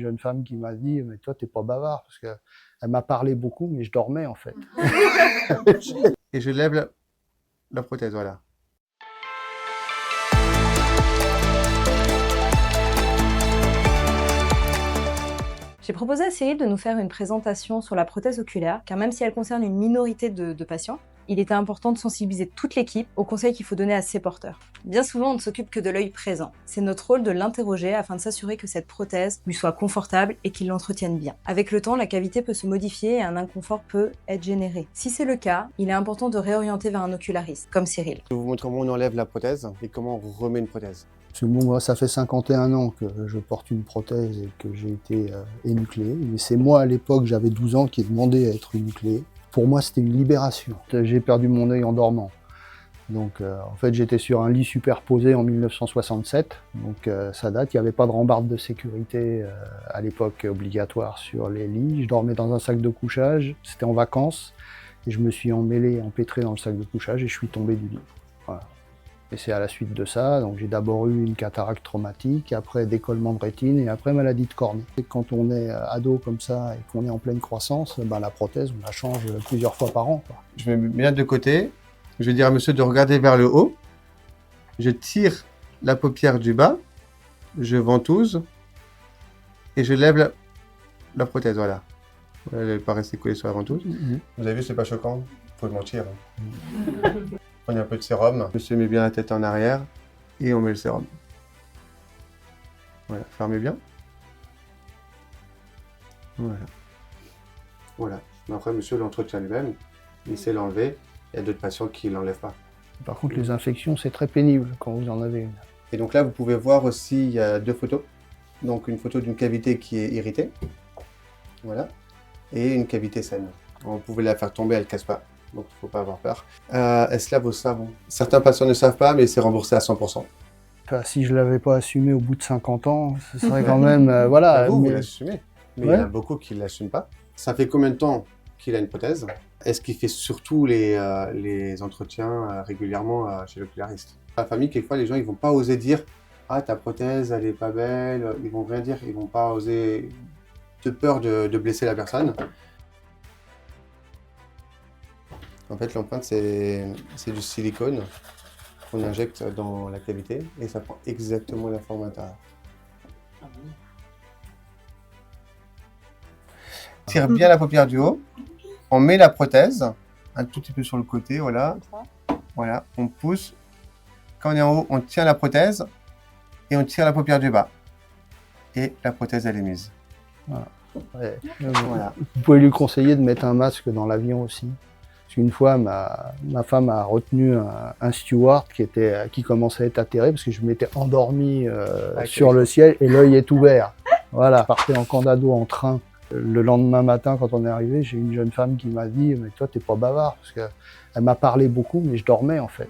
jeune femme qui m'a dit « mais toi, t'es pas bavard » parce qu'elle m'a parlé beaucoup, mais je dormais en fait. Et je lève la prothèse, voilà. J'ai proposé à Cyril de nous faire une présentation sur la prothèse oculaire, car même si elle concerne une minorité de patients, il était important de sensibiliser toute l'équipe aux conseils qu'il faut donner à ses porteurs. Bien souvent, on ne s'occupe que de l'œil présent. C'est notre rôle de l'interroger afin de s'assurer que cette prothèse lui soit confortable et qu'il l'entretienne bien. Avec le temps, la cavité peut se modifier et un inconfort peut être généré. Si c'est le cas, il est important de réorienter vers un oculariste, comme Cyril. Je vais vous montrer comment on enlève la prothèse et comment on remet une prothèse. Parce que bon, moi, ça fait 51 ans que je porte une prothèse et que j'ai été énucléé. Mais c'est moi, à l'époque, j'avais 12 ans, qui ai demandé à être énucléé. Pour moi, c'était une libération. J'ai perdu mon œil en dormant. Donc, en fait, j'étais sur un lit superposé en 1967. Donc, ça date. Il n'y avait pas de rambarde de sécurité à l'époque obligatoire sur les lits. Je dormais dans un sac de couchage. C'était en vacances. Et je me suis empêtré dans le sac de couchage et je suis tombé du lit. Voilà. Et c'est à la suite de ça, donc j'ai d'abord eu une cataracte traumatique, après décollement de rétine et après maladie de cornée. Et quand on est ado comme ça et qu'on est en pleine croissance, ben la prothèse, on la change plusieurs fois par an, quoi. Je me mets de côté, je vais dire à monsieur de regarder vers le haut, je tire la paupière du bas, je ventouse et je lève la prothèse, voilà. Elle n'est pas restée collée sur la ventouse. Vous avez vu, c'est pas choquant, faut mentir. Prenez un peu de sérum, monsieur met bien la tête en arrière et on met le sérum. Voilà, fermez bien. Voilà. Voilà. Mais après, monsieur l'entretient lui-même, il sait l'enlever. Il y a d'autres patients qui ne l'enlèvent pas. Par contre, les infections, c'est très pénible quand vous en avez une. Et donc là, vous pouvez voir aussi, il y a deux photos. Donc une photo d'une cavité qui est irritée, voilà, et une cavité saine. Vous pouvez la faire tomber, elle ne casse pas. Donc il ne faut pas avoir peur. Elle se lave au savon. Certains patients ne savent pas, mais c'est remboursé à 100%. Enfin, si je ne l'avais pas assumé au bout de 50 ans, ce serait quand même... voilà. Vous l'assumez, mais ouais. Il y en a beaucoup qui ne l'assument pas. Ça fait combien de temps qu'il a une prothèse? Est-ce qu'il fait surtout les entretiens régulièrement chez l'oculariste? Dans la famille, quelquefois, les gens ne vont pas oser dire « Ah, ta prothèse, elle n'est pas belle ». Ils ne vont rien dire, ils ne vont pas oser, de peur de blesser la personne. En fait, l'empreinte, c'est du silicone qu'on injecte dans la cavité et ça prend exactement la forme intérieure. Tire bien la paupière du haut, on met la prothèse un tout petit peu sur le côté, voilà. Voilà, on pousse. Quand on est en haut, on tient la prothèse et on tire la paupière du bas. Et la prothèse, elle est mise. Voilà. Ouais. Voilà. Vous pouvez lui conseiller de mettre un masque dans l'avion aussi. Une fois, ma femme a retenu un steward qui commençait à être atterré parce que je m'étais endormi sur le ciel et l'œil est ouvert. Voilà. Je partais en Condado en train. Le lendemain matin, quand on est arrivé, j'ai une jeune femme qui m'a dit « mais toi, t'es pas bavard » parce qu'elle m'a parlé beaucoup, mais je dormais en fait.